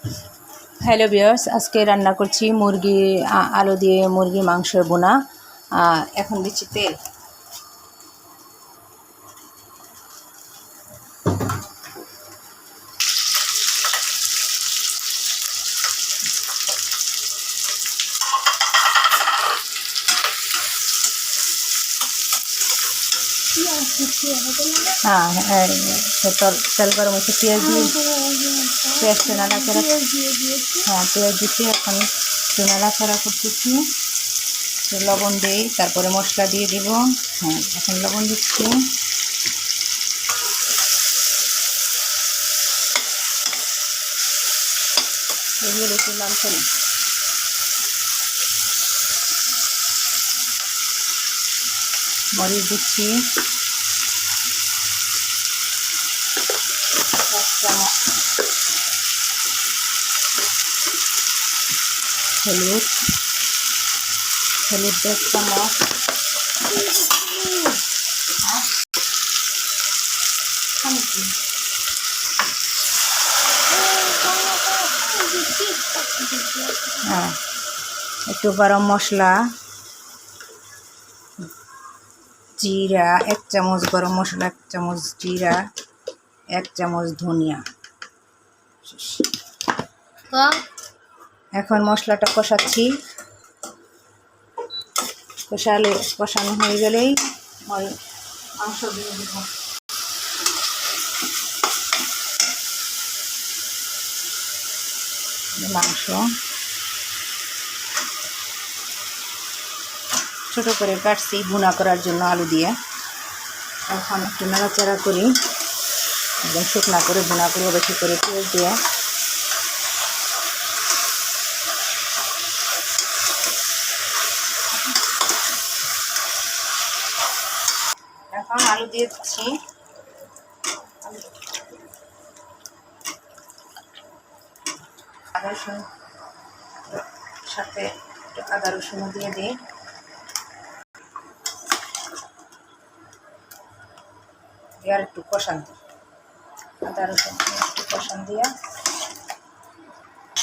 Hello viewers, আজকে রান্না করছি মুরগি আলু দিয়ে মুরগি মাংস বোনা। এখন দিচ্ছি তেল। তেল গরম হচ্ছে, পেঁয়াজ দিয়ে পেঁয়াজটা নাড়াচাড়া। পেঁয়াজ দিচ্ছি, এখন একটু নাড়াচাড়া করতেছি। লবণ দিই, তারপরে মশলা দিয়ে দিব। এখন লবণ দিচ্ছি। এগুলো একটু মাংস মরিচ দিচ্ছি, হলুদ 1 চামচ, একটু গরম মশলা, জিরা 1 চামচ, গরম মশলা 1 চামচ, জিরা 1 চামচ, ধনিয়া। এখন মশলাটা কষাচ্ছি। কষানো হয়ে গেলেই মাংস দিয়ে দেব। মাংস ছোট করে কাটছি ভুনা করার জন্য আলু দিয়ে। এখন একটু নাড়াচাড়া করি, একদম শুকনা করে ভুনা করবো, বেশি করে পেঁয়াজ দিয়ে। এখন আলু দিয়ে দিচ্ছি। আদা রসুন সাথে আদা রসুন দিয়ে দিই। আর একটু কষান দিই, আদা রসুন একটু কষান দিয়া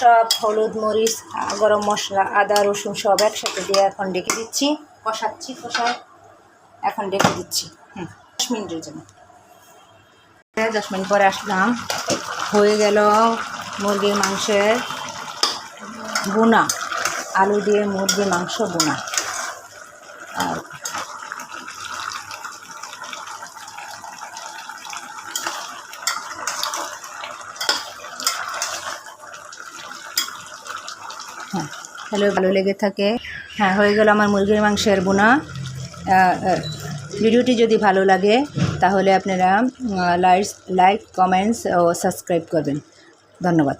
সব হলুদ মরিচ গরম মশলা আদা রসুন সব একসাথে দিয়ে এখন ডেকে দিচ্ছি। কষাচ্ছি, এখন ডেকে দিচ্ছি 10 মিনিটের জন্য। 10 মিনিট পরে আসলাম, হয়ে গেল মুরগির মাংসের বোনা, আলু দিয়ে মুরগির মাংস বোনা। আর ভালো লেগে থাকে। হয়ে গেল আমার মুরগির মাংসের বোনা। ভিডিওটি যদি ভালো লাগে তাহলে আপনারা লাইক কমেন্টস ও সাবস্ক্রাইব করবেন। ধন্যবাদ।